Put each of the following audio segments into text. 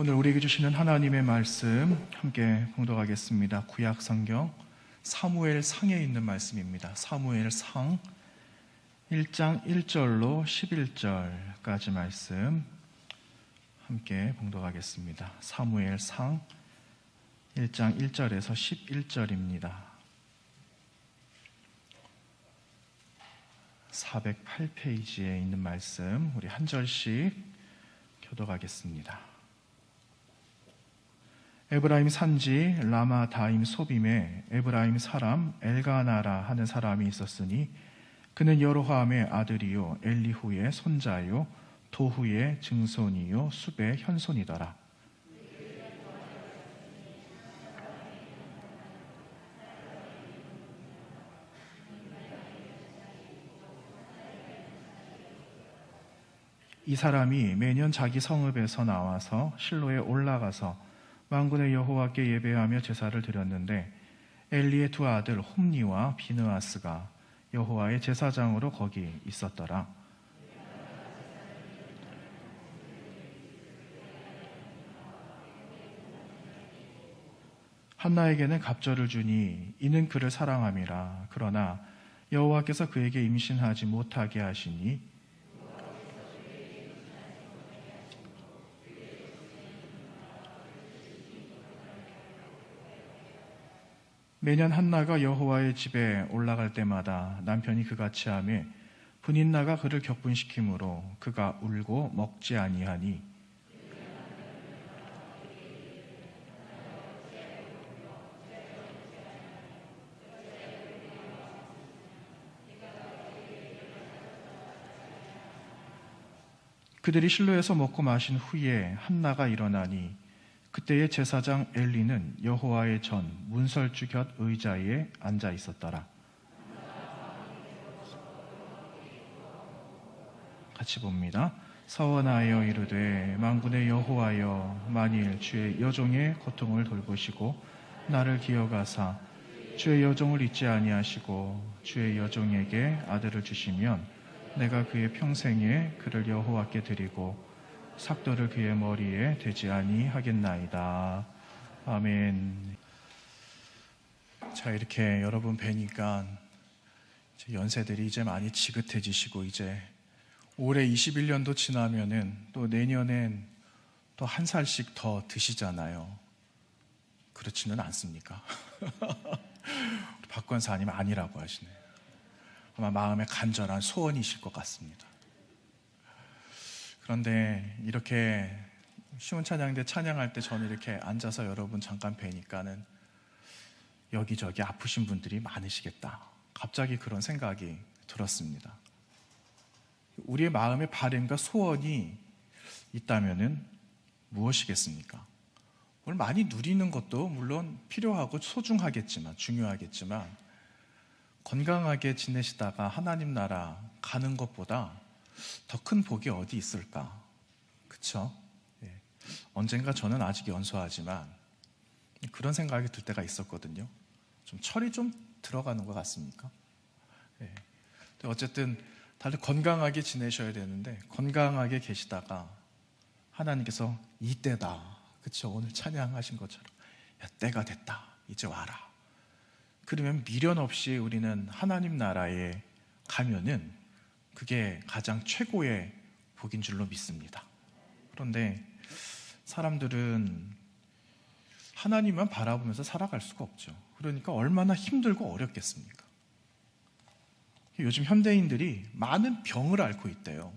오늘 우리에게 주시는 하나님의 말씀 함께 봉독하겠습니다. 구약 성경 사무엘상에 있는 말씀입니다. 사무엘상 1장 1절로 11절까지 말씀 함께 봉독하겠습니다. 사무엘상 1장 1절에서 11절입니다. 408페이지에 있는 말씀 우리 한 절씩 교독하겠습니다. 에브라임 산지 라마다임 소빔에 에브라임 사람 엘가나라 하는 사람이 있었으니 그는 여로하암의 아들이요 엘리후의 손자요 도후의 증손이요 숲의 현손이더라. 이 사람이 매년 자기 성읍에서 나와서 실로에 올라가서 만군의 여호와께 예배하며 제사를 드렸는데 엘리의 두 아들 홈니와 비느하스가 여호와의 제사장으로 거기 있었더라. 한나에게는 갑절을 주니 이는 그를 사랑함이라. 그러나 여호와께서 그에게 임신하지 못하게 하시니 매년 한나가 여호와의 집에 올라갈 때마다 남편이 그같이 하매 분인나가 그를 격분시키므로 그가 울고 먹지 아니하니 그들이 실로에서 먹고 마신 후에 한나가 일어나니 그때의 제사장 엘리는 여호와의 전 문설주 곁 의자에 앉아 있었더라. 같이 봅니다. 서원하여 이르되 만군의 여호와여 만일 주의 여종의 고통을 돌보시고 나를 기억하사 주의 여종을 잊지 아니하시고 주의 여종에게 아들을 주시면 내가 그의 평생에 그를 여호와께 드리고 삭도를 그의 머리에 대지 아니하겠나이다. 아멘. 자, 이렇게 여러분 뵈니까 연세들이 이제 많이 지긋해지시고 이제 올해 21년도 지나면은 또 내년엔 또 한 살씩 더 드시잖아요. 그렇지는 않습니까? 박 권사님 아니라고 하시네요. 아마 마음에 간절한 소원이실 것 같습니다. 그런데 이렇게 쉬운 찬양대 찬양할 때 저는 이렇게 앉아서 여러분 잠깐 뵈니까는 여기저기 아프신 분들이 많으시겠다. 갑자기 그런 생각이 들었습니다. 우리의 마음의 바램과 소원이 있다면은 무엇이겠습니까? 오늘 많이 누리는 것도 물론 필요하고 소중하겠지만 중요하겠지만 건강하게 지내시다가 하나님 나라 가는 것보다 더 큰 복이 어디 있을까? 그렇죠? 예. 언젠가 저는 아직 연소하지만 그런 생각이 들 때가 있었거든요. 좀 철이 좀 들어가는 것 같습니까? 예. 어쨌든 다들 건강하게 지내셔야 되는데 건강하게 계시다가 하나님께서 이때다. 그렇죠? 오늘 찬양하신 것처럼 야, 때가 됐다. 이제 와라. 그러면 미련 없이 우리는 하나님 나라에 가면은 그게 가장 최고의 복인 줄로 믿습니다. 그런데 사람들은 하나님만 바라보면서 살아갈 수가 없죠. 그러니까 얼마나 힘들고 어렵겠습니까? 요즘 현대인들이 많은 병을 앓고 있대요.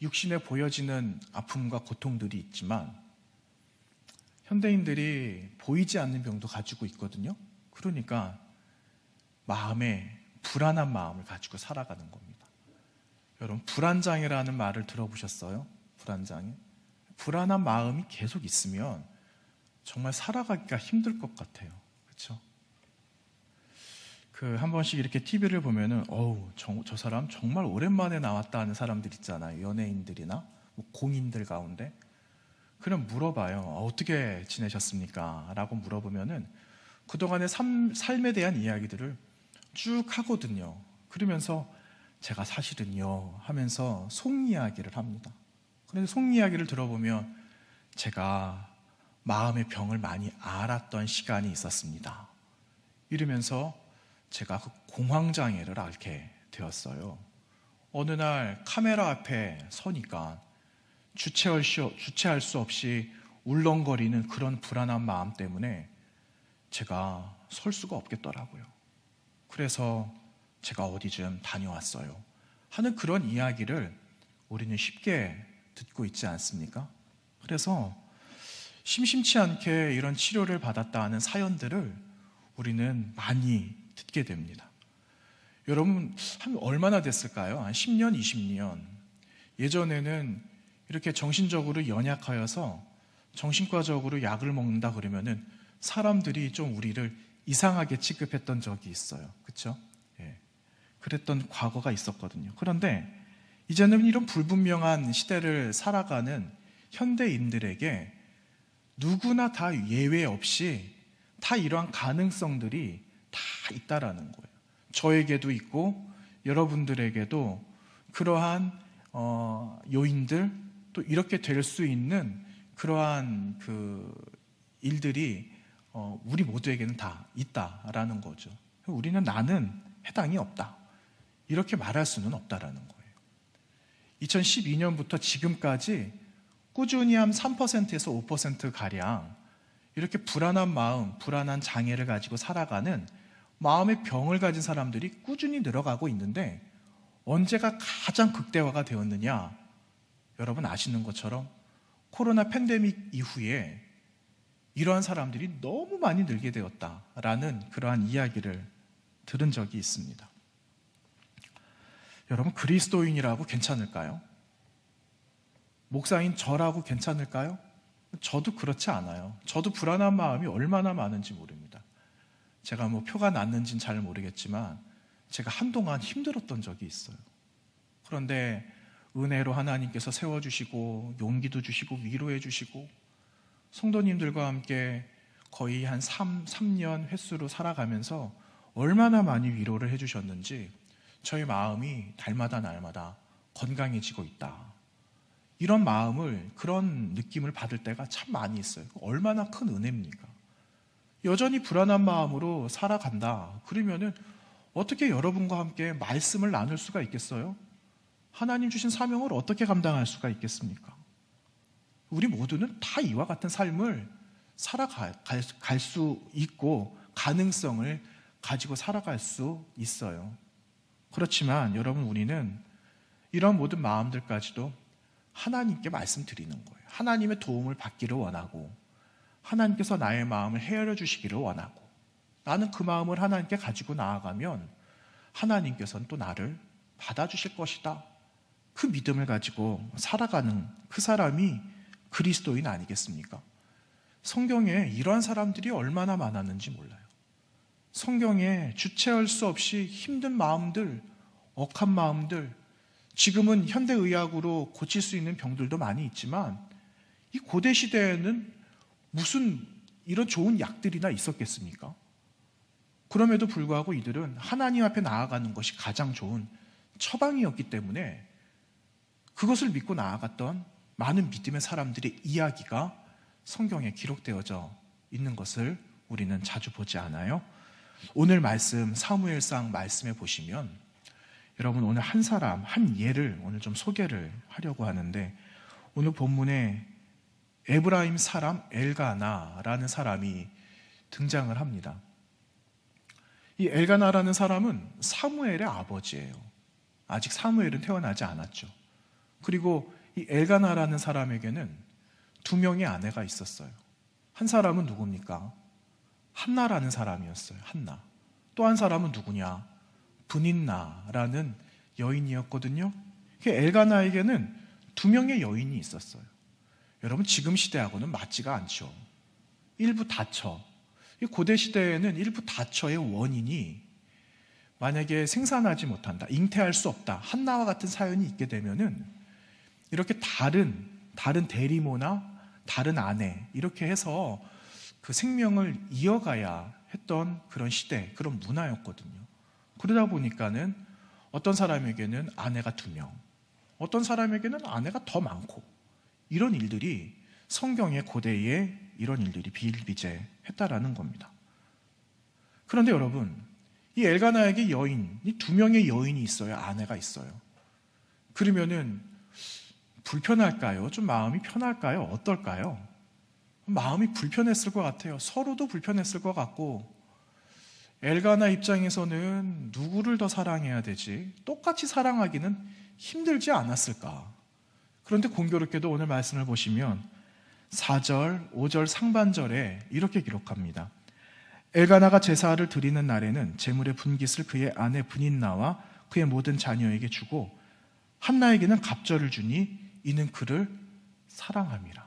육신에 보여지는 아픔과 고통들이 있지만 현대인들이 보이지 않는 병도 가지고 있거든요. 그러니까 마음에 불안한 마음을 가지고 살아가는 겁니다. 여러분, 불안장애라는 말을 들어보셨어요? 불안장애? 불안한 마음이 계속 있으면 정말 살아가기가 힘들 것 같아요. 그렇죠? 한 번씩 이렇게 TV를 보면은 저 사람 정말 오랜만에 나왔다 하는 사람들 있잖아요. 연예인들이나 공인들 가운데. 그럼 물어봐요. 어떻게 지내셨습니까? 라고 물어보면은 그동안의 삶에 대한 이야기들을 쭉 하거든요. 그러면서 제가 사실은요 하면서 속 이야기를 합니다. 그런데 속 이야기를 들어보면 제가 마음의 병을 많이 앓았던 시간이 있었습니다. 이러면서 제가 그 공황장애를 앓게 되었어요. 어느 날 카메라 앞에 서니까 주체할 수 없이 울렁거리는 그런 불안한 마음 때문에 제가 설 수가 없겠더라고요. 그래서 제가 어디 좀 다녀왔어요 하는 그런 이야기를 우리는 쉽게 듣고 있지 않습니까? 그래서 심심치 않게 이런 치료를 받았다 하는 사연들을 우리는 많이 듣게 됩니다. 여러분, 한 얼마나 됐을까요? 한 10년, 20년. 예전에는 이렇게 정신적으로 연약하여서 정신과적으로 약을 먹는다 그러면은 사람들이 좀 우리를 이상하게 취급했던 적이 있어요. 그렇죠? 예. 그랬던 과거가 있었거든요. 그런데 이제는 이런 불분명한 시대를 살아가는 현대인들에게 누구나 다 예외 없이 다 이러한 가능성들이 다 있다라는 거예요. 저에게도 있고 여러분들에게도 그러한 요인들, 또 이렇게 될 수 있는 그러한 그 일들이 우리 모두에게는 다 있다라는 거죠. 우리는 나는 해당이 없다, 이렇게 말할 수는 없다라는 거예요. 2012년부터 지금까지 꾸준히 한 3%에서 5%가량 이렇게 불안한 마음, 불안한 장애를 가지고 살아가는 마음의 병을 가진 사람들이 꾸준히 늘어가고 있는데, 언제가 가장 극대화가 되었느냐? 여러분 아시는 것처럼 코로나 팬데믹 이후에 이러한 사람들이 너무 많이 늘게 되었다라는 그러한 이야기를 들은 적이 있습니다. 여러분, 그리스도인이라고 괜찮을까요? 목사인 저라고 괜찮을까요? 저도 그렇지 않아요. 저도 불안한 마음이 얼마나 많은지 모릅니다. 제가 뭐 표가 났는지는 잘 모르겠지만 제가 한동안 힘들었던 적이 있어요. 그런데 은혜로 하나님께서 세워주시고 용기도 주시고 위로해 주시고 성도님들과 함께 거의 한 3년 횟수로 살아가면서 얼마나 많이 위로를 해주셨는지 저희 마음이 날마다 건강해지고 있다, 이런 마음을, 그런 느낌을 받을 때가 참 많이 있어요. 얼마나 큰 은혜입니까? 여전히 불안한 마음으로 살아간다 그러면은 어떻게 여러분과 함께 말씀을 나눌 수가 있겠어요? 하나님 주신 사명을 어떻게 감당할 수가 있겠습니까? 우리 모두는 다 이와 같은 삶을 살아갈 수 있고 가능성을 가지고 살아갈 수 있어요. 그렇지만 여러분, 우리는 이런 모든 마음들까지도 하나님께 말씀드리는 거예요. 하나님의 도움을 받기를 원하고 하나님께서 나의 마음을 헤아려 주시기를 원하고, 나는 그 마음을 하나님께 가지고 나아가면 하나님께서는 또 나를 받아주실 것이다, 그 믿음을 가지고 살아가는 그 사람이 그리스도인 아니겠습니까? 성경에 이러한 사람들이 얼마나 많았는지 몰라요. 성경에 주체할 수 없이 힘든 마음들, 억한 마음들, 지금은 현대의학으로 고칠 수 있는 병들도 많이 있지만 이 고대 시대에는 무슨 이런 좋은 약들이나 있었겠습니까? 그럼에도 불구하고 이들은 하나님 앞에 나아가는 것이 가장 좋은 처방이었기 때문에 그것을 믿고 나아갔던 많은 믿음의 사람들의 이야기가 성경에 기록되어져 있는 것을 우리는 자주 보지 않아요? 오늘 말씀, 사무엘상 말씀에 보시면 여러분, 오늘 한 사람, 한 예를 오늘 좀 소개를 하려고 하는데, 오늘 본문에 에브라임 사람 엘가나라는 사람이 등장을 합니다. 이 엘가나라는 사람은 사무엘의 아버지예요. 아직 사무엘은 태어나지 않았죠. 그리고 이 엘가나라는 사람에게는 2명의 아내가 있었어요. 한 사람은 누굽니까? 한나라는 사람이었어요. 한나. 또 한 사람은 누구냐? 분인나라는 여인이었거든요. 엘가나에게는 2명의 여인이 있었어요. 여러분, 지금 시대하고는 맞지가 않죠. 일부 다처. 고대 시대에는 일부 다처의 원인이 만약에 생산하지 못한다, 잉태할 수 없다, 한나와 같은 사연이 있게 되면은 이렇게 다른 대리모나 다른 아내, 이렇게 해서 그 생명을 이어가야 했던 그런 시대, 그런 문화였거든요. 그러다 보니까는 어떤 사람에게는 아내가 2명, 어떤 사람에게는 아내가 더 많고, 이런 일들이 성경의 고대에 이런 일들이 비일비재했다라는 겁니다. 그런데 여러분, 이 엘가나에게 이 두 명의 여인이 있어요. 아내가 있어요. 그러면은 불편할까요? 좀 마음이 편할까요? 어떨까요? 마음이 불편했을 것 같아요. 서로도 불편했을 것 같고, 엘가나 입장에서는 누구를 더 사랑해야 되지? 똑같이 사랑하기는 힘들지 않았을까? 그런데 공교롭게도 오늘 말씀을 보시면 4절, 5절 상반절에 이렇게 기록합니다. 엘가나가 제사를 드리는 날에는 제물의 분깃을 그의 아내 브닌나와 그의 모든 자녀에게 주고 한나에게는 갑절을 주니 이는 그를 사랑함이라.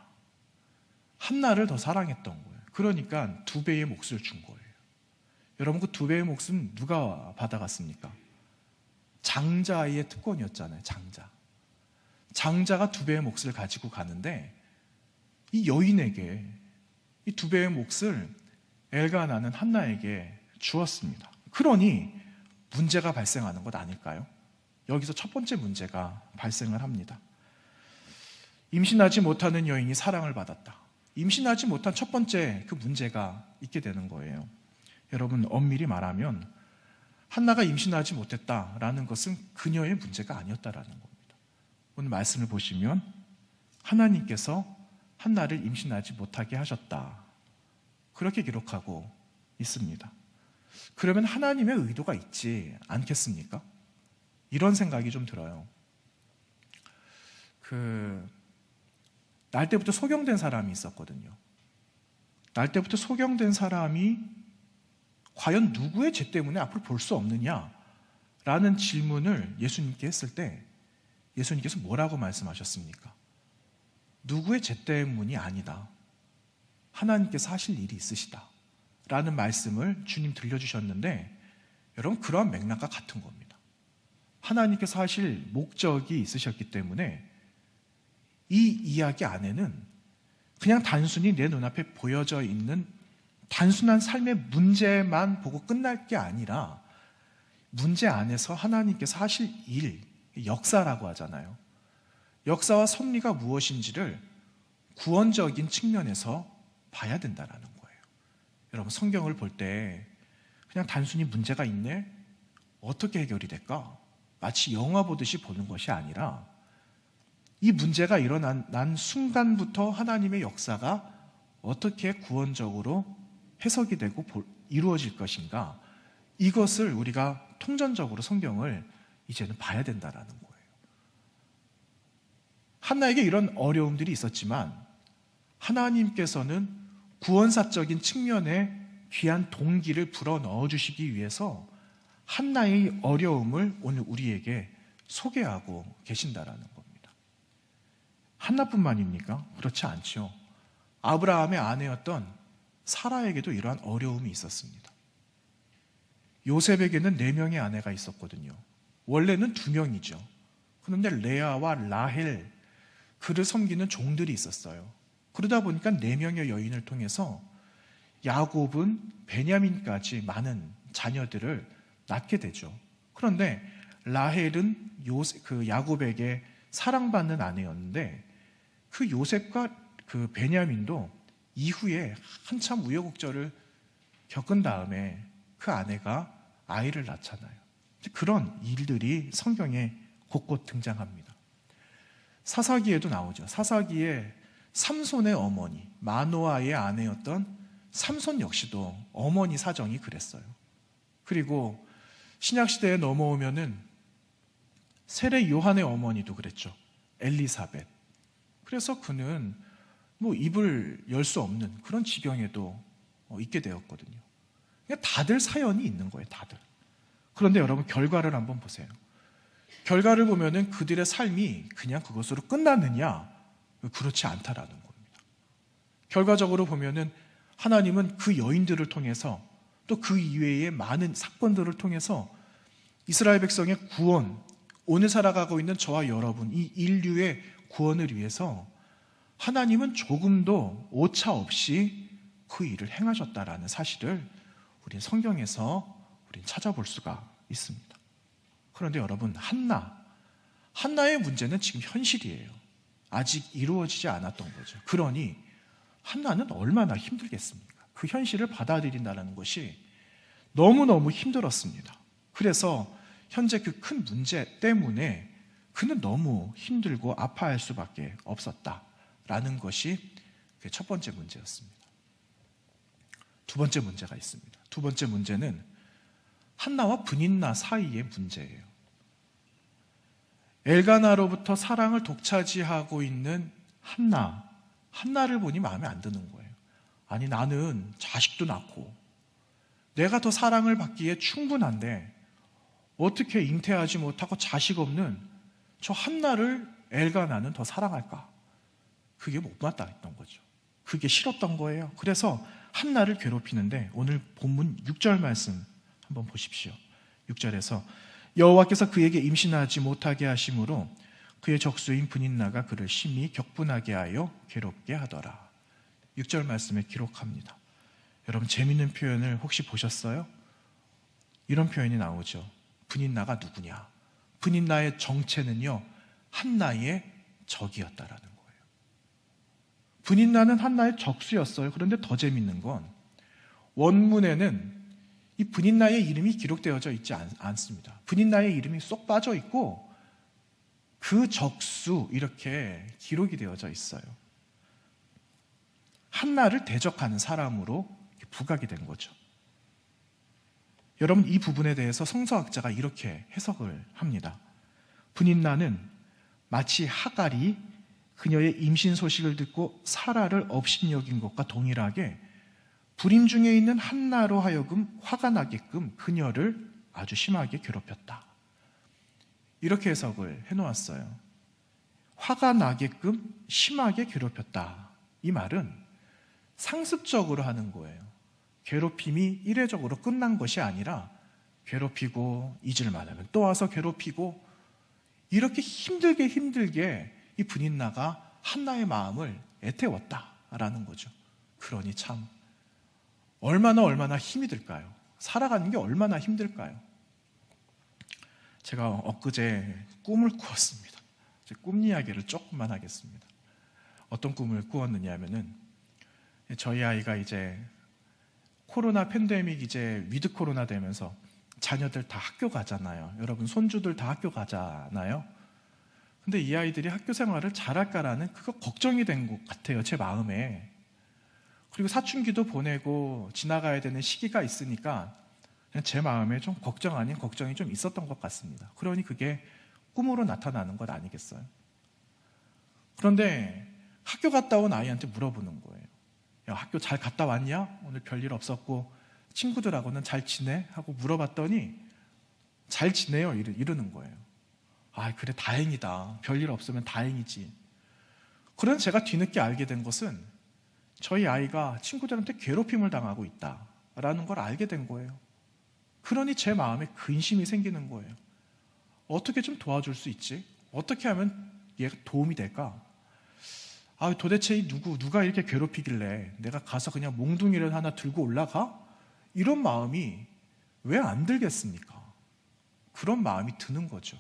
한나를 더 사랑했던 거예요. 그러니까 2배의 몫을 준 거예요. 여러분, 그 2배의 몫은 누가 받아갔습니까? 장자의 특권이었잖아요. 장자가 2배의 몫을 가지고 가는데 이 여인에게 이 2배의 몫을 엘가나는 한나에게 주었습니다. 그러니 문제가 발생하는 것 아닐까요? 여기서 첫 번째 문제가 발생을 합니다. 임신하지 못하는 여인이 사랑을 받았다. 임신하지 못한 첫 번째 그 문제가 있게 되는 거예요. 여러분, 엄밀히 말하면 한나가 임신하지 못했다라는 것은 그녀의 문제가 아니었다라는 겁니다. 오늘 말씀을 보시면 하나님께서 한나를 임신하지 못하게 하셨다. 그렇게 기록하고 있습니다. 그러면 하나님의 의도가 있지 않겠습니까? 이런 생각이 좀 들어요. 날 때부터 소경된 사람이 있었거든요. 날 때부터 소경된 사람이 과연 누구의 죄 때문에 앞으로 볼 수 없느냐라는 질문을 예수님께 했을 때 예수님께서 뭐라고 말씀하셨습니까? 누구의 죄 때문이 아니다. 하나님께서 하실 일이 있으시다. 라는 말씀을 주님 들려주셨는데 여러분, 그러한 맥락과 같은 겁니다. 하나님께서 하실 목적이 있으셨기 때문에 이 이야기 안에는 그냥 단순히 내 눈앞에 보여져 있는 단순한 삶의 문제만 보고 끝날 게 아니라 문제 안에서 하나님께서 하실 일, 역사라고 하잖아요. 역사와 섭리가 무엇인지를 구원적인 측면에서 봐야 된다라는 거예요. 여러분, 성경을 볼 때 그냥 단순히 문제가 있네? 어떻게 해결이 될까? 마치 영화 보듯이 보는 것이 아니라 이 문제가 일어난 순간부터 하나님의 역사가 어떻게 구원적으로 해석이 되고 이루어질 것인가, 이것을 우리가 통전적으로 성경을 이제는 봐야 된다라는 거예요. 한나에게 이런 어려움들이 있었지만 하나님께서는 구원사적인 측면에 귀한 동기를 불어넣어 주시기 위해서 한나의 어려움을 오늘 우리에게 소개하고 계신다라는 겁니다. 한나뿐만입니까? 그렇지 않죠. 아브라함의 아내였던 사라에게도 이러한 어려움이 있었습니다. 요셉에게는 4명의 아내가 있었거든요. 원래는 2명이죠. 그런데 레아와 라헬, 그를 섬기는 종들이 있었어요. 그러다 보니까 4명의 여인을 통해서 야곱은 베냐민까지 많은 자녀들을 낳게 되죠. 그런데 라헬은 야곱에게 사랑받는 아내였는데 그 요셉과 그 베냐민도 이후에 한참 우여곡절을 겪은 다음에 그 아내가 아이를 낳잖아요. 그런 일들이 성경에 곳곳 등장합니다. 사사기에도 나오죠. 사사기에 삼손의 어머니, 마노아의 아내였던 삼손 역시도 어머니 사정이 그랬어요. 그리고 신약시대에 넘어오면은 세례 요한의 어머니도 그랬죠. 엘리사벳. 그래서 그는 입을 열 수 없는 그런 지경에도 있게 되었거든요. 그러니까 다들 사연이 있는 거예요, 다들. 그런데 여러분, 결과를 한번 보세요. 결과를 보면은 그들의 삶이 그냥 그것으로 끝났느냐? 그렇지 않다라는 겁니다. 결과적으로 보면은 하나님은 그 여인들을 통해서 또 그 이외의 많은 사건들을 통해서 이스라엘 백성의 구원, 오늘 살아가고 있는 저와 여러분, 이 인류의 구원을 위해서 하나님은 조금도 오차 없이 그 일을 행하셨다라는 사실을 우리는 성경에서 우리는 찾아볼 수가 있습니다. 그런데 여러분, 한나의 문제는 지금 현실이에요. 아직 이루어지지 않았던 거죠. 그러니 한나는 얼마나 힘들겠습니까? 그 현실을 받아들인다는 것이 너무너무 힘들었습니다. 그래서 현재 그 큰 문제 때문에 그는 너무 힘들고 아파할 수밖에 없었다라는 것이 그 첫 번째 문제였습니다. 두 번째 문제가 있습니다. 두 번째 문제는 한나와 브닛나 사이의 문제예요. 엘가나로부터 사랑을 독차지하고 있는 한나를 보니 마음에 안 드는 거예요. 아니, 나는 자식도 낳고 내가 더 사랑을 받기에 충분한데 어떻게 잉태하지 못하고 자식 없는 저 한나를 엘가나는 더 사랑할까? 그게 못마땅 했던 거죠. 그게 싫었던 거예요. 그래서 한나를 괴롭히는데 오늘 본문 6절 말씀 한번 보십시오. 6절에서 여호와께서 그에게 임신하지 못하게 하심으로 그의 적수인 브닛나가 그를 심히 격분하게 하여 괴롭게 하더라. 6절 말씀에 기록합니다. 여러분, 재미있는 표현을 혹시 보셨어요? 이런 표현이 나오죠. 브닛나가 누구냐? 브닛나의 정체는요, 한나의 적이었다라는 거예요. 브닛나는 한나의 적수였어요. 그런데 더 재밌는 건 원문에는 이 브닛나의 이름이 기록되어져 있지 않습니다. 브닛나의 이름이 쏙 빠져 있고 그 적수 이렇게 기록이 되어져 있어요. 한나를 대적하는 사람으로 부각이 된 거죠. 여러분, 이 부분에 대해서 성서학자가 이렇게 해석을 합니다. 브닛나는 마치 하갈이 그녀의 임신 소식을 듣고 사라를 업신여긴 것과 동일하게 불임 중에 있는 한나로 하여금 화가 나게끔 그녀를 아주 심하게 괴롭혔다. 이렇게 해석을 해놓았어요. 화가 나게끔 심하게 괴롭혔다. 이 말은 상습적으로 하는 거예요. 괴롭힘이 이례적으로 끝난 것이 아니라 괴롭히고 잊을만 하면 또 와서 괴롭히고 이렇게 힘들게 이 브닛나가 한나의 마음을 애태웠다라는 거죠. 그러니 참 얼마나 힘이 들까요? 살아가는 게 얼마나 힘들까요? 제가 엊그제 꿈을 꾸었습니다. 꿈 이야기를 조금만 하겠습니다. 어떤 꿈을 꾸었느냐 하면은 저희 아이가 이제 코로나 팬데믹 이제 위드 코로나 되면서 자녀들 다 학교 가잖아요. 여러분, 손주들 다 학교 가잖아요. 근데 이 아이들이 학교 생활을 잘할까라는 그거 걱정이 된 것 같아요, 제 마음에. 그리고 사춘기도 보내고 지나가야 되는 시기가 있으니까 그냥 제 마음에 좀 걱정 아닌 걱정이 좀 있었던 것 같습니다. 그러니 그게 꿈으로 나타나는 것 아니겠어요? 그런데 학교 갔다 온 아이한테 물어보는 거예요. 야, 학교 잘 갔다 왔냐? 오늘 별일 없었고 친구들하고는 잘 지내? 하고 물어봤더니 잘 지내요 이러는 거예요. 아, 그래, 다행이다. 별일 없으면 다행이지. 그런데 제가 뒤늦게 알게 된 것은 저희 아이가 친구들한테 괴롭힘을 당하고 있다라는 걸 알게 된 거예요. 그러니 제 마음에 근심이 생기는 거예요. 어떻게 좀 도와줄 수 있지? 어떻게 하면 얘가 도움이 될까? 아, 도대체 누가 이렇게 괴롭히길래 내가 가서 그냥 몽둥이를 하나 들고 올라가? 이런 마음이 왜 안 들겠습니까? 그런 마음이 드는 거죠.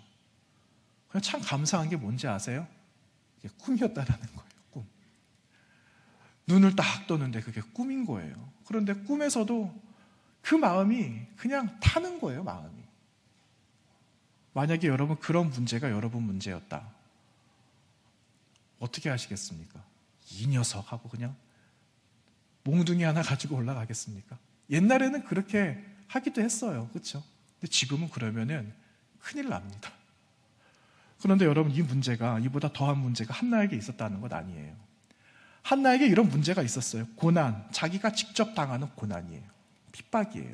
그냥 참 감사한 게 뭔지 아세요? 이게 꿈이었다라는 거예요. 꿈. 눈을 딱 떴는데 그게 꿈인 거예요. 그런데 꿈에서도 그 마음이 그냥 타는 거예요, 마음이. 만약에 여러분 그런 문제가 여러분 문제였다. 어떻게 하시겠습니까? 이 녀석 하고 그냥 몽둥이 하나 가지고 올라가겠습니까? 옛날에는 그렇게 하기도 했어요. 그렇죠? 근데 지금은 그러면은 큰일 납니다. 그런데 여러분, 이 문제가, 이보다 더한 문제가 한나에게 있었다는 것 아니에요. 한나에게 이런 문제가 있었어요. 고난, 자기가 직접 당하는 고난이에요. 핍박이에요.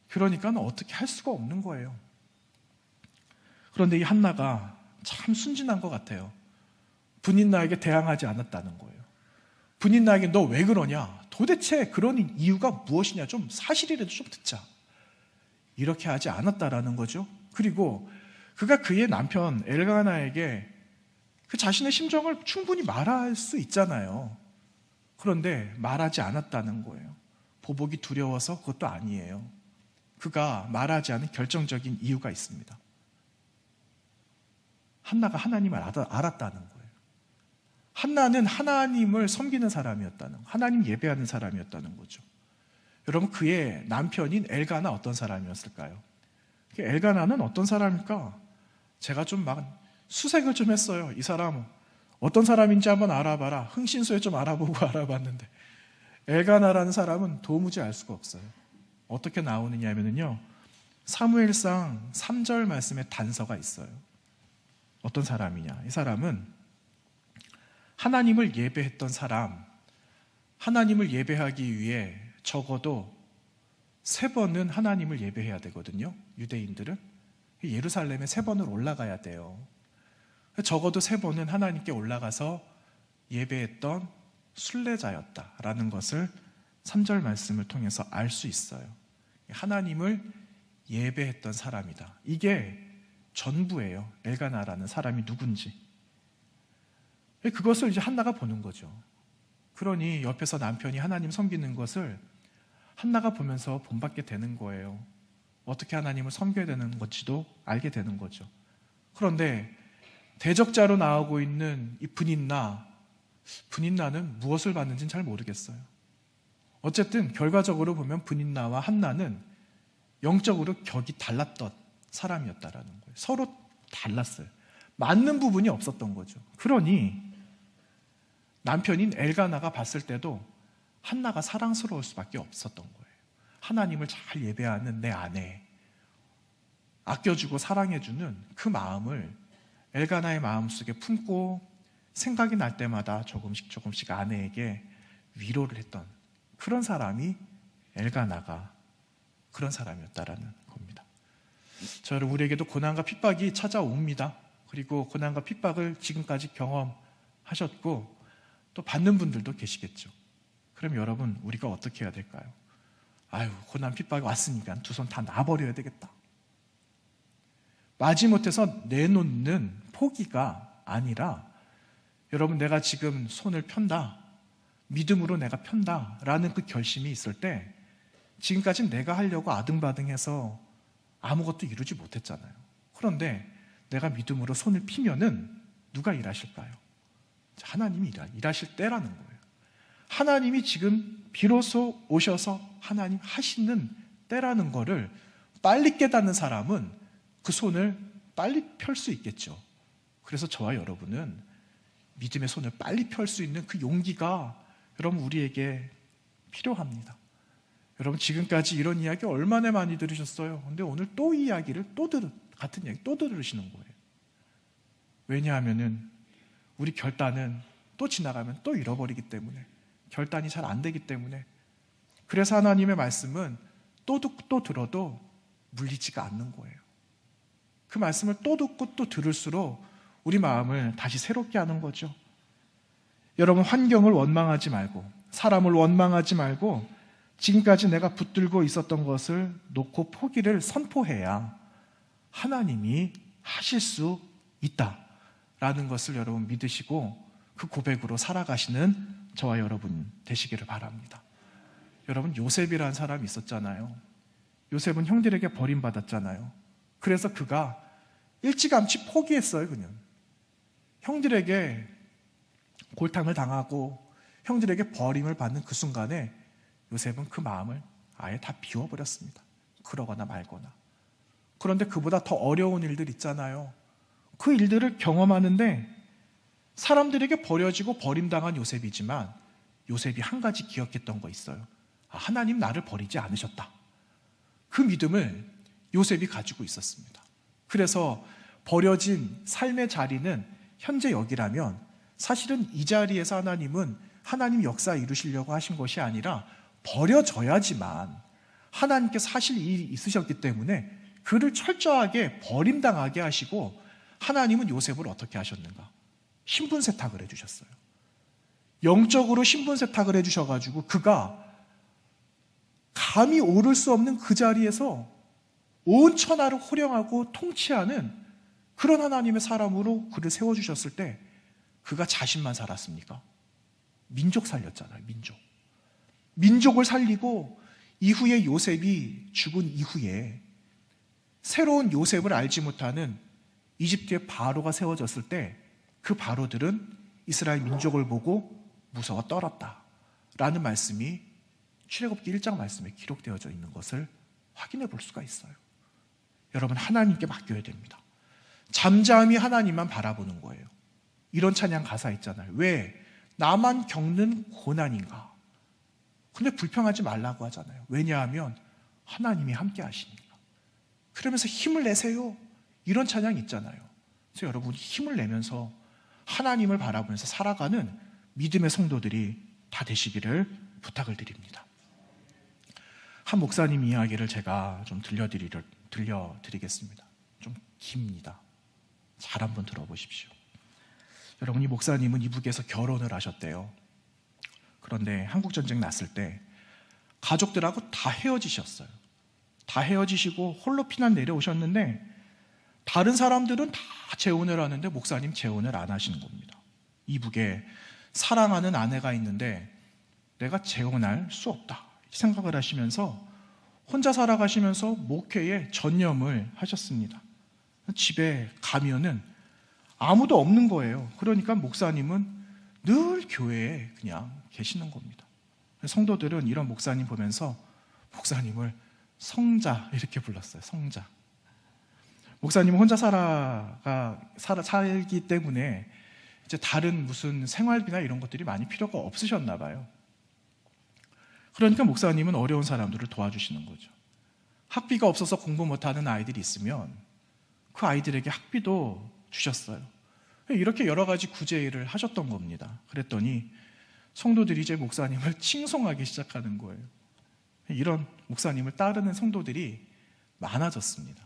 그러니까 어떻게 할 수가 없는 거예요. 그런데 이 한나가 참 순진한 것 같아요. 브닛나에게 대항하지 않았다는 거예요. 브닛나에게 너 왜 그러냐? 도대체 그런 이유가 무엇이냐? 좀 사실이라도 좀 듣자. 이렇게 하지 않았다라는 거죠. 그리고 그가 그의 남편 엘가나에게 그 자신의 심정을 충분히 말할 수 있잖아요. 그런데 말하지 않았다는 거예요. 보복이 두려워서 그것도 아니에요. 그가 말하지 않은 결정적인 이유가 있습니다. 한나가 하나님을 알았다는 거예요. 한나는 하나님을 섬기는 사람이었다는, 하나님 예배하는 사람이었다는 거죠. 여러분, 그의 남편인 엘가나 어떤 사람이었을까요? 엘가나는 어떤 사람일까? 제가 좀 막 수색을 좀 했어요. 이 사람 어떤 사람인지 한번 알아봐라. 흥신소에 좀 알아보고 알아봤는데 엘가나라는 사람은 도무지 알 수가 없어요. 어떻게 나오느냐 하면요, 사무엘상 3절 말씀에 단서가 있어요. 어떤 사람이냐? 이 사람은 하나님을 예배했던 사람, 하나님을 예배하기 위해 적어도 3번은 하나님을 예배해야 되거든요. 유대인들은 예루살렘에 3번을 올라가야 돼요. 적어도 3번은 하나님께 올라가서 예배했던 순례자였다라는 것을 3절 말씀을 통해서 알 수 있어요. 하나님을 예배했던 사람이다. 이게 전부예요. 엘가나라는 사람이 누군지. 그것을 이제 한나가 보는 거죠. 그러니 옆에서 남편이 하나님 섬기는 것을 한나가 보면서 본받게 되는 거예요. 어떻게 하나님을 섬겨야 되는 건지도 알게 되는 거죠. 그런데 대적자로 나오고 있는 이 브닌나는 무엇을 받는지는 잘 모르겠어요. 어쨌든 결과적으로 보면 브닌나와 한나는 영적으로 격이 달랐던 사람이었다라는 거예요. 서로 달랐어요. 맞는 부분이 없었던 거죠. 그러니 남편인 엘가나가 봤을 때도 한나가 사랑스러울 수밖에 없었던 거예요. 하나님을 잘 예배하는 내 아내, 아껴주고 사랑해주는 그 마음을 엘가나의 마음속에 품고 생각이 날 때마다 조금씩 아내에게 위로를 했던 그런 사람이 엘가나가 그런 사람이었다라는 겁니다. 저는 우리에게도 고난과 핍박이 찾아옵니다. 그리고 고난과 핍박을 지금까지 경험하셨고 또 받는 분들도 계시겠죠. 그럼 여러분, 우리가 어떻게 해야 될까요? 고난 핍박이 왔으니까 2 손 다 놔버려야 되겠다. 마지못해서 내놓는 포기가 아니라, 여러분, 내가 지금 손을 편다, 믿음으로 내가 편다 라는 그 결심이 있을 때 지금까지 내가 하려고 아등바등해서 아무것도 이루지 못했잖아요. 그런데 내가 믿음으로 손을 피면은 누가 일하실까요? 하나님이 일하실 때라는 거예요. 하나님이 지금 비로소 오셔서 하나님 하시는 때라는 거를 빨리 깨닫는 사람은 그 손을 빨리 펼 수 있겠죠. 그래서 저와 여러분은 믿음의 손을 빨리 펼 수 있는 그 용기가 여러분 우리에게 필요합니다. 여러분, 지금까지 이런 이야기 얼마나 많이 들으셨어요? 근데 오늘 또 이 이야기를 같은 이야기 또 들으시는 거예요. 왜냐하면은 우리 결단은 또 지나가면 또 잃어버리기 때문에, 결단이 잘 안 되기 때문에, 그래서 하나님의 말씀은 또 듣고 또 들어도 물리지가 않는 거예요. 그 말씀을 또 듣고 또 들을수록 우리 마음을 다시 새롭게 하는 거죠. 여러분, 환경을 원망하지 말고, 사람을 원망하지 말고, 지금까지 내가 붙들고 있었던 것을 놓고 포기를 선포해야 하나님이 하실 수 있다라는 것을 여러분 믿으시고 그 고백으로 살아가시는 저와 여러분 되시기를 바랍니다. 여러분, 요셉이라는 사람이 있었잖아요. 요셉은 형들에게 버림받았잖아요. 그래서 그가 일찌감치 포기했어요. 그냥 형들에게 골탕을 당하고 형들에게 버림을 받는 그 순간에 요셉은 그 마음을 아예 다 비워버렸습니다. 그러거나 말거나. 그런데 그보다 더 어려운 일들 있잖아요. 그 일들을 경험하는데 사람들에게 버려지고 버림당한 요셉이지만 요셉이 한 가지 기억했던 거 있어요. 하나님 나를 버리지 않으셨다. 그 믿음을 요셉이 가지고 있었습니다. 그래서 버려진 삶의 자리는 현재 여기라면 사실은 이 자리에서 하나님은 하나님 역사 이루시려고 하신 것이 아니라 버려져야지만 하나님께서 하실 일이 있으셨기 때문에 그를 철저하게 버림당하게 하시고 하나님은 요셉을 어떻게 하셨는가? 신분 세탁을 해주셨어요. 영적으로 신분 세탁을 해주셔가지고 그가 감히 오를 수 없는 그 자리에서 온 천하를 호령하고 통치하는 그런 하나님의 사람으로 그를 세워주셨을 때 그가 자신만 살았습니까? 민족 살렸잖아요. 민족을 살리고 이후에 요셉이 죽은 이후에 새로운 요셉을 알지 못하는 이집트의 바로가 세워졌을 때 그 바로들은 이스라엘 민족을 보고 무서워 떨었다 라는 말씀이 출애굽기 1장 말씀에 기록되어져 있는 것을 확인해 볼 수가 있어요. 여러분, 하나님께 맡겨야 됩니다. 잠잠히 하나님만 바라보는 거예요. 이런 찬양 가사 있잖아요. 왜 나만 겪는 고난인가? 근데 불평하지 말라고 하잖아요. 왜냐하면 하나님이 함께 하시니까. 그러면서 힘을 내세요. 이런 찬양 있잖아요. 그래서 여러분이 힘을 내면서 하나님을 바라보면서 살아가는 믿음의 성도들이 다 되시기를 부탁을 드립니다. 한 목사님 이야기를 제가 좀 들려드리겠습니다. 좀 깁니다. 잘 한번 들어보십시오. 여러분, 이 목사님은 이북에서 결혼을 하셨대요. 그런데 한국전쟁 났을 때 가족들하고 다 헤어지셨어요. 다 헤어지시고 홀로 피난 내려오셨는데 다른 사람들은 다 재혼을 하는데 목사님 재혼을 안 하시는 겁니다. 이북에 사랑하는 아내가 있는데 내가 재혼할 수 없다 생각을 하시면서 혼자 살아가시면서 목회에 전념을 하셨습니다. 집에 가면은 아무도 없는 거예요. 그러니까 목사님은 늘 교회에 그냥 계시는 겁니다. 성도들은 이런 목사님 보면서 목사님을 성자 이렇게 불렀어요. 성자. 목사님은 혼자 살기 때문에 이제 다른 무슨 생활비나 이런 것들이 많이 필요가 없으셨나 봐요. 그러니까 목사님은 어려운 사람들을 도와주시는 거죠. 학비가 없어서 공부 못하는 아이들이 있으면 그 아이들에게 학비도 주셨어요. 이렇게 여러 가지 구제일을 하셨던 겁니다. 그랬더니 성도들이 이제 목사님을 칭송하기 시작하는 거예요. 이런 목사님을 따르는 성도들이 많아졌습니다.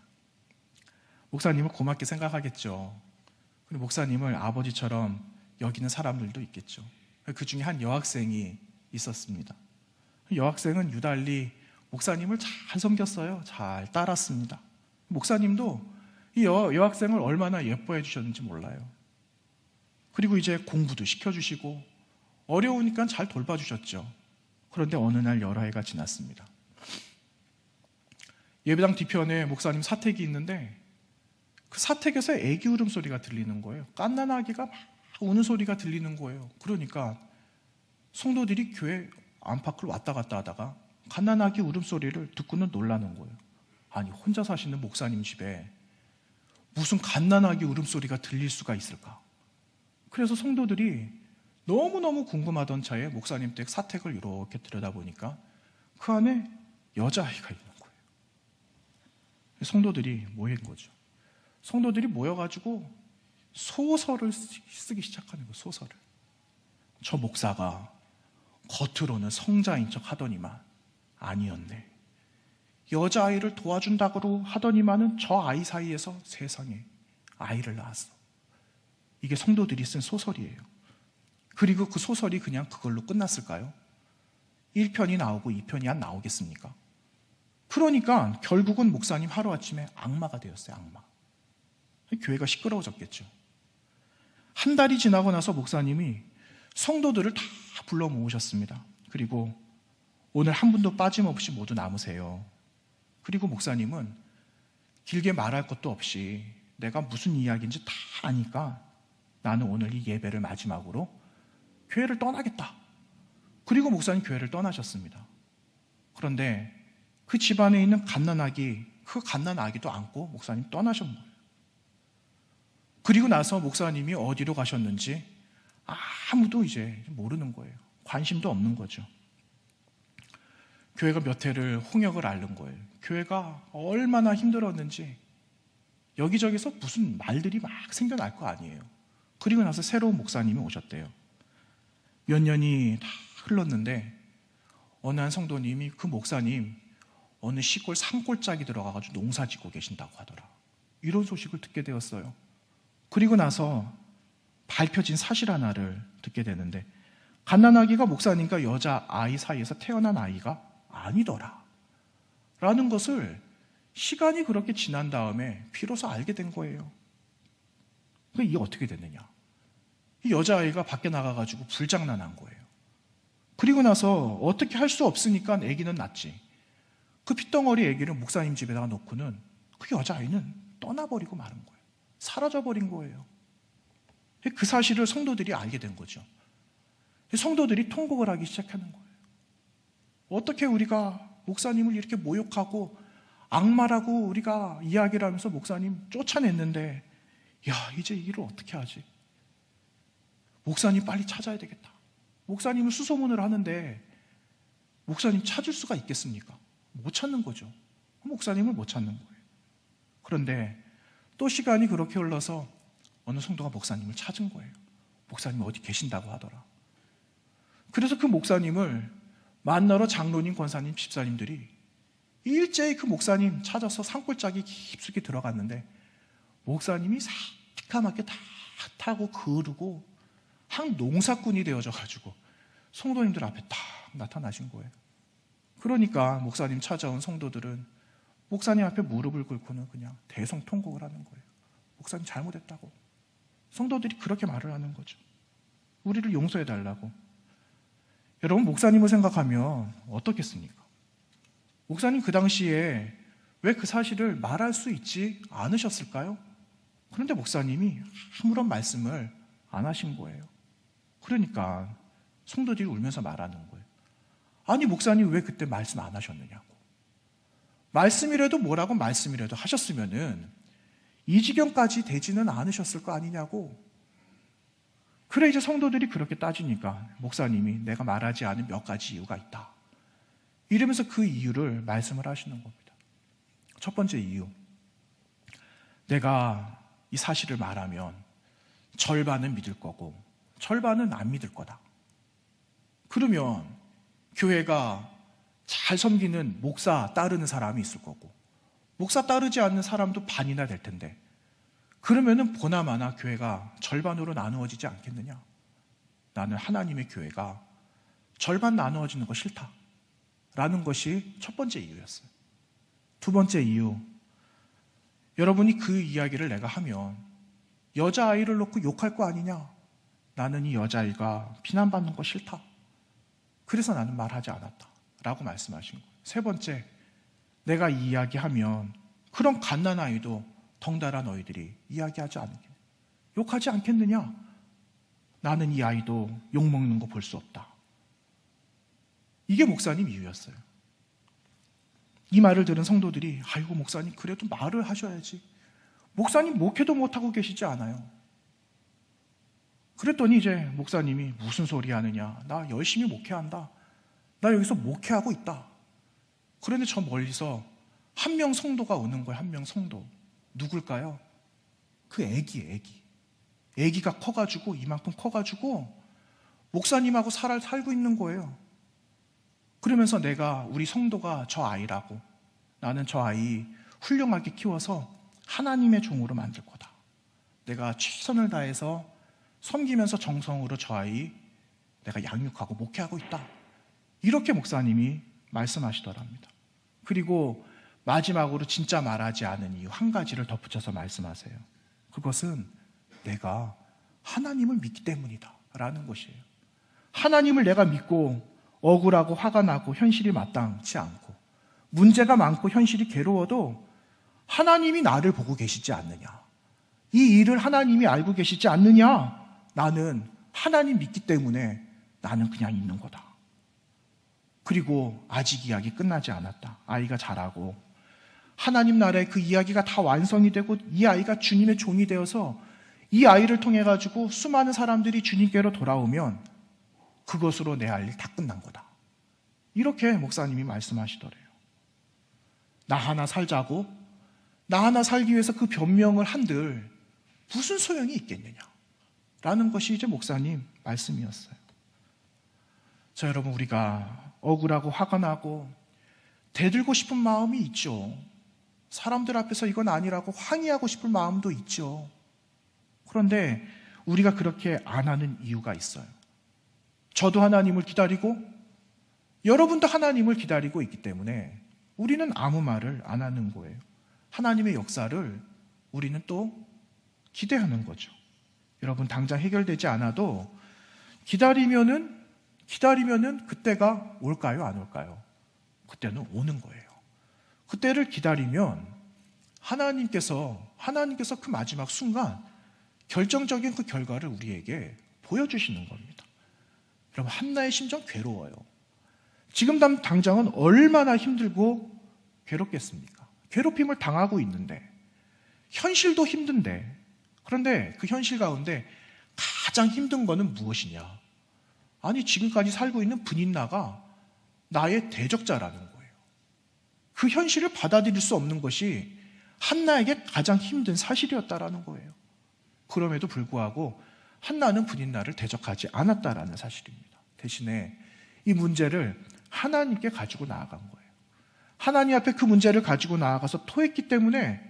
목사님을 고맙게 생각하겠죠. 그리고 목사님을 아버지처럼 여기는 사람들도 있겠죠. 그 중에 한 여학생이 있었습니다. 여학생은 유달리 목사님을 잘 섬겼어요. 잘 따랐습니다. 목사님도 이 여학생을 얼마나 예뻐해 주셨는지 몰라요. 그리고 이제 공부도 시켜주시고 어려우니까 잘 돌봐주셨죠. 그런데 어느 날 여러 해가 지났습니다. 예배당 뒤편에 목사님 사택이 있는데 그 사택에서 애기 울음소리가 들리는 거예요. 갓난아기가 막 우는 소리가 들리는 거예요. 그러니까 성도들이 교회 안팎을 왔다 갔다 하다가 갓난아기 울음소리를 듣고는 놀라는 거예요. 아니, 혼자 사시는 목사님 집에 무슨 갓난아기 울음소리가 들릴 수가 있을까? 그래서 성도들이 너무너무 궁금하던 차에 목사님 댁 사택을 이렇게 들여다보니까 그 안에 여자아이가 있는 거예요. 성도들이 모인 거죠. 성도들이 모여가지고 소설을 쓰기 시작하는 거예요. 소설을. 저 목사가 겉으로는 성자인 척 하더니만 아니었네. 여자아이를 도와준다고 하더니만은 저 아이 사이에서 세상에 아이를 낳았어. 이게 성도들이 쓴 소설이에요. 그리고 그 소설이 그냥 그걸로 끝났을까요? 1편이 나오고 2편이 안 나오겠습니까? 그러니까 결국은 목사님 하루아침에 악마가 되었어요. 악마. 교회가 시끄러워졌겠죠. 한 달이 지나고 나서 목사님이 성도들을 다 불러 모으셨습니다. 그리고 오늘 한 분도 빠짐없이 모두 남으세요. 그리고 목사님은 길게 말할 것도 없이 내가 무슨 이야기인지 다 아니까 나는 오늘 이 예배를 마지막으로 교회를 떠나겠다. 그리고 목사님 교회를 떠나셨습니다. 그런데 그 집안에 있는 갓난아기, 그 갓난아기도 안고 목사님 떠나신 거예요. 그리고 나서 목사님이 어디로 가셨는지 아무도 이제 모르는 거예요. 관심도 없는 거죠. 교회가 몇 해를 홍역을 앓는 거예요. 교회가 얼마나 힘들었는지 여기저기서 무슨 말들이 막 생겨날 거 아니에요. 그리고 나서 새로운 목사님이 오셨대요. 몇 년이 다 흘렀는데 어느 한 성도님이 그 목사님 어느 시골 산골짜기 들어가가지고 농사 짓고 계신다고 하더라. 이런 소식을 듣게 되었어요. 그리고 나서 밝혀진 사실 하나를 듣게 되는데 갓난아기가 목사님과 여자아이 사이에서 태어난 아이가 아니더라 라는 것을 시간이 그렇게 지난 다음에 비로소 알게 된 거예요. 이게 어떻게 됐느냐? 이 여자아이가 밖에 나가가지고 불장난한 거예요. 그리고 나서 어떻게 할 수 없으니까 아기는 낳지. 그 핏덩어리 아기를 목사님 집에다가 놓고는 그 여자아이는 떠나버리고 마는 거예요. 사라져버린 거예요. 그 사실을 성도들이 알게 된 거죠. 성도들이 통곡을 하기 시작하는 거예요. 어떻게 우리가 목사님을 이렇게 모욕하고 악마라고 우리가 이야기를 하면서 목사님 쫓아냈는데, 야, 이제 이 일을 어떻게 하지? 목사님 빨리 찾아야 되겠다. 목사님을 수소문을 하는데 목사님 찾을 수가 있겠습니까? 못 찾는 거죠. 목사님을 못 찾는 거예요. 그런데 또 시간이 그렇게 흘러서 어느 성도가 목사님을 찾은 거예요. 목사님이 어디 계신다고 하더라. 그래서 그 목사님을 만나러 장로님, 권사님, 집사님들이 일제히 그 목사님 찾아서 산골짜기 깊숙이 들어갔는데 목사님이 새까맣게 다 타고 그르고 한 농사꾼이 되어져 가지고 성도님들 앞에 딱 나타나신 거예요. 그러니까 목사님 찾아온 성도들은 목사님 앞에 무릎을 꿇고는 그냥 대성통곡을 하는 거예요. 목사님 잘못했다고. 성도들이 그렇게 말을 하는 거죠. 우리를 용서해 달라고. 여러분, 목사님을 생각하면 어떻겠습니까? 목사님 그 당시에 왜 그 사실을 말할 수 있지 않으셨을까요? 그런데 목사님이 아무런 말씀을 안 하신 거예요. 그러니까 성도들이 울면서 말하는 거예요. 아니, 목사님 왜 그때 말씀 안 하셨느냐고. 말씀이라도 뭐라고 말씀이라도 하셨으면은 이 지경까지 되지는 않으셨을 거 아니냐고. 그래, 이제 성도들이 그렇게 따지니까 목사님이 내가 말하지 않은 몇 가지 이유가 있다. 이러면서 그 이유를 말씀을 하시는 겁니다. 첫 번째 이유. 내가 이 사실을 말하면 절반은 믿을 거고 절반은 안 믿을 거다. 그러면 교회가 잘 섬기는 목사 따르는 사람이 있을 거고 목사 따르지 않는 사람도 반이나 될 텐데 그러면은 보나마나 교회가 절반으로 나누어지지 않겠느냐. 나는 하나님의 교회가 절반 나누어지는 거 싫다 라는 것이 첫 번째 이유였어요. 두 번째 이유, 여러분이 그 이야기를 내가 하면 여자아이를 놓고 욕할 거 아니냐. 나는 이 여자아이가 비난받는 거 싫다. 그래서 나는 말하지 않았다 라고 말씀하신 거예요. 세 번째, 내가 이 이야기하면 그런 갓난아이도 덩달아 너희들이 이야기하지 않겠느냐, 욕하지 않겠느냐. 나는 이 아이도 욕먹는 거 볼 수 없다. 이게 목사님 이유였어요. 이 말을 들은 성도들이 아이고 목사님 그래도 말을 하셔야지. 목사님 목회도 못하고 계시지 않아요. 그랬더니 이제 목사님이 무슨 소리 하느냐. 나 열심히 목회한다. 나 여기서 목회하고 있다. 그런데 저 멀리서 한 명 성도가 오는 거예요. 한 명 성도. 누굴까요? 그 애기가 커가지고 이만큼 커가지고 목사님하고 살고 있는 거예요. 그러면서 내가 우리 성도가 저 아이라고, 나는 저 아이 훌륭하게 키워서 하나님의 종으로 만들 거다. 내가 최선을 다해서 섬기면서 정성으로 저 아이 내가 양육하고 목회하고 있다. 이렇게 목사님이 말씀하시더랍니다. 그리고 마지막으로 진짜 말하지 않은 이유 한 가지를 덧붙여서 말씀하세요. 그것은 내가 하나님을 믿기 때문이다 라는 것이에요. 하나님을 내가 믿고 억울하고 화가 나고 현실이 마땅치 않고 문제가 많고 현실이 괴로워도 하나님이 나를 보고 계시지 않느냐. 이 일을 하나님이 알고 계시지 않느냐. 나는 하나님 믿기 때문에 나는 그냥 있는 거다. 그리고 아직 이야기 끝나지 않았다. 아이가 자라고 하나님 나라의 그 이야기가 다 완성이 되고 이 아이가 주님의 종이 되어서 이 아이를 통해 가지고 수많은 사람들이 주님께로 돌아오면 그것으로 내 할 일 다 끝난 거다. 이렇게 목사님이 말씀하시더래요. 나 하나 살자고, 나 하나 살기 위해서 그 변명을 한들 무슨 소용이 있겠느냐 라는 것이 이제 목사님 말씀이었어요. 자, 여러분, 우리가 억울하고 화가 나고 대들고 싶은 마음이 있죠. 사람들 앞에서 이건 아니라고 항의하고 싶은 마음도 있죠. 그런데 우리가 그렇게 안 하는 이유가 있어요. 저도 하나님을 기다리고 여러분도 하나님을 기다리고 있기 때문에 우리는 아무 말을 안 하는 거예요. 하나님의 역사를 우리는 또 기대하는 거죠. 여러분, 당장 해결되지 않아도 기다리면은 그때가 올까요? 안 올까요? 그때는 오는 거예요. 그때를 기다리면 하나님께서 그 마지막 순간 결정적인 그 결과를 우리에게 보여주시는 겁니다. 여러분, 한나의 심정 괴로워요. 지금 당장은 얼마나 힘들고 괴롭겠습니까? 괴롭힘을 당하고 있는데, 현실도 힘든데, 그런데 그 현실 가운데 가장 힘든 거는 무엇이냐? 아니, 지금까지 살고 있는 분인나가 나의 대적자라는 거예요. 그 현실을 받아들일 수 없는 것이 한나에게 가장 힘든 사실이었다라는 거예요. 그럼에도 불구하고 한나는 분인나를 대적하지 않았다라는 사실입니다. 대신에 이 문제를 하나님께 가지고 나아간 거예요. 하나님 앞에 그 문제를 가지고 나아가서 토했기 때문에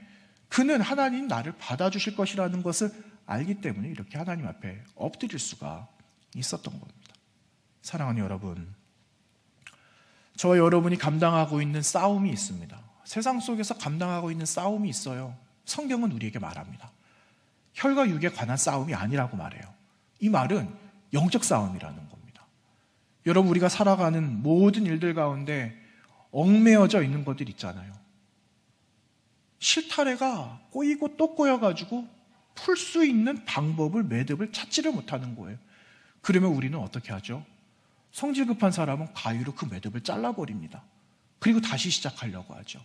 그는 하나님 나를 받아주실 것이라는 것을 알기 때문에 이렇게 하나님 앞에 엎드릴 수가 있었던 겁니다. 사랑하는 여러분, 저와 여러분이 감당하고 있는 싸움이 있습니다. 세상 속에서 감당하고 있는 싸움이 있어요. 성경은 우리에게 말합니다. 혈과 육에 관한 싸움이 아니라고 말해요. 이 말은 영적 싸움이라는 겁니다. 여러분, 우리가 살아가는 모든 일들 가운데 얽매여져 있는 것들 있잖아요. 실타래가 꼬이고 또 꼬여가지고 풀 수 있는 방법을, 매듭을 찾지를 못하는 거예요. 그러면 우리는 어떻게 하죠? 성질 급한 사람은 가위로 그 매듭을 잘라버립니다. 그리고 다시 시작하려고 하죠.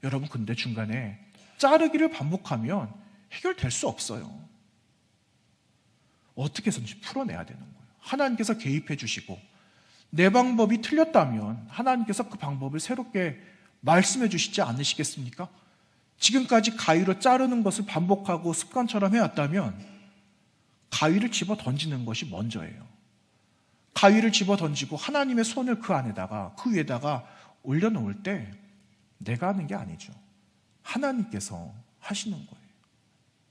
여러분, 근데 중간에 자르기를 반복하면 해결될 수 없어요. 어떻게 해서든지 풀어내야 되는 거예요. 하나님께서 개입해 주시고, 내 방법이 틀렸다면 하나님께서 그 방법을 새롭게 말씀해 주시지 않으시겠습니까? 지금까지 가위로 자르는 것을 반복하고 습관처럼 해왔다면 가위를 집어 던지는 것이 먼저예요. 가위를 집어 던지고 하나님의 손을 그 안에다가, 그 위에다가 올려놓을 때 내가 하는 게 아니죠. 하나님께서 하시는 거예요.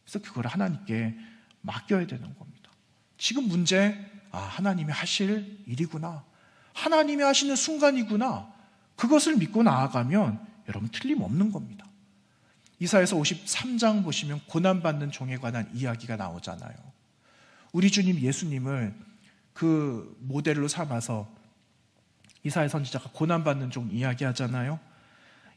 그래서 그걸 하나님께 맡겨야 되는 겁니다. 지금 문제, 하나님이 하실 일이구나, 하나님이 하시는 순간이구나, 그것을 믿고 나아가면 여러분 틀림없는 겁니다. 이사야서 53장 보시면 고난받는 종에 관한 이야기가 나오잖아요. 우리 주님 예수님을 그 모델로 삼아서 이사야 선지자가 고난받는 종 이야기하잖아요.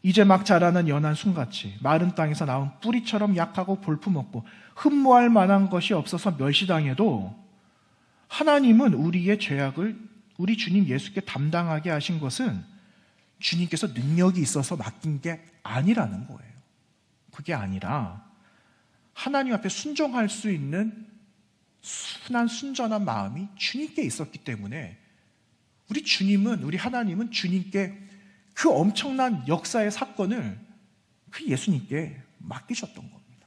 이제 막 자라는 연한 순같이 마른 땅에서 나온 뿌리처럼 약하고 볼품없고 흠모할 만한 것이 없어서 멸시당해도 하나님은 우리의 죄악을 우리 주님 예수께 담당하게 하신 것은 주님께서 능력이 있어서 맡긴 게 아니라는 거예요. 그게 아니라 하나님 앞에 순종할 수 있는 순한 순전한 마음이 주님께 있었기 때문에 우리 주님은, 우리 하나님은 주님께 그 엄청난 역사의 사건을 그 예수님께 맡기셨던 겁니다.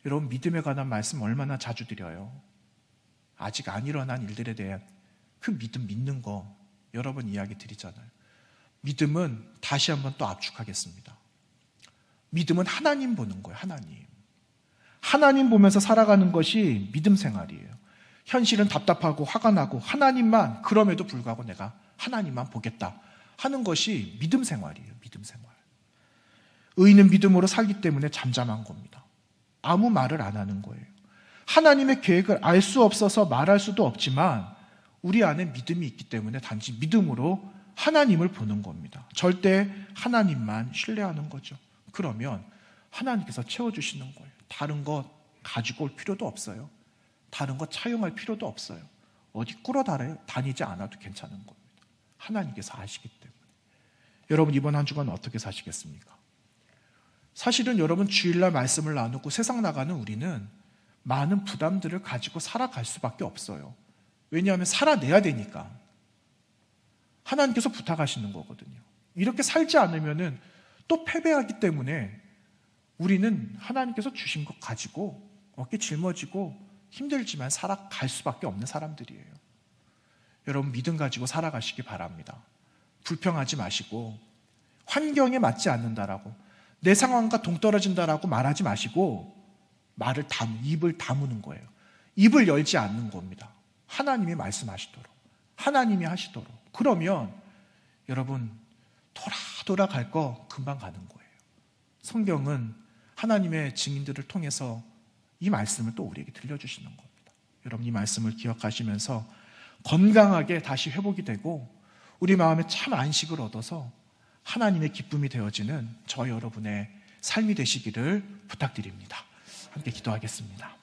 여러분, 믿음에 관한 말씀 얼마나 자주 드려요. 아직 안 일어난 일들에 대한 그 믿음 믿는 거 여러 번 이야기 드리잖아요. 믿음은 다시 한번 또 압축하겠습니다. 믿음은 하나님 보는 거예요. 하나님 보면서 살아가는 것이 믿음 생활이에요. 현실은 답답하고 화가 나고 하나님만, 그럼에도 불구하고 내가 하나님만 보겠다 하는 것이 믿음 생활이에요. 믿음 생활. 의인은 믿음으로 살기 때문에 잠잠한 겁니다. 아무 말을 안 하는 거예요. 하나님의 계획을 알 수 없어서 말할 수도 없지만 우리 안에 믿음이 있기 때문에 단지 믿음으로 하나님을 보는 겁니다. 절대 하나님만 신뢰하는 거죠. 그러면 하나님께서 채워주시는 거예요. 다른 것 가지고 올 필요도 없어요. 다른 것 차용할 필요도 없어요. 어디 끌어다니지 않아도 괜찮은 겁니다. 하나님께서 아시기 때문에. 여러분, 이번 한 주간 어떻게 사시겠습니까? 사실은 여러분, 주일날 말씀을 나누고 세상 나가는 우리는 많은 부담들을 가지고 살아갈 수밖에 없어요. 왜냐하면 살아내야 되니까. 하나님께서 부탁하시는 거거든요. 이렇게 살지 않으면 또 패배하기 때문에 우리는 하나님께서 주신 것 가지고 어깨 짊어지고 힘들지만 살아갈 수밖에 없는 사람들이에요. 여러분, 믿음 가지고 살아가시기 바랍니다. 불평하지 마시고, 환경에 맞지 않는다라고, 내 상황과 동떨어진다라고 말하지 마시고, 입을 다무는 거예요. 입을 열지 않는 겁니다. 하나님이 말씀하시도록, 하나님이 하시도록. 그러면 여러분, 돌아갈 거 금방 가는 거예요. 성경은 하나님의 증인들을 통해서 이 말씀을 또 우리에게 들려주시는 겁니다. 여러분, 이 말씀을 기억하시면서 건강하게 다시 회복이 되고 우리 마음에 참 안식을 얻어서 하나님의 기쁨이 되어지는 저 여러분의 삶이 되시기를 부탁드립니다. 함께 기도하겠습니다.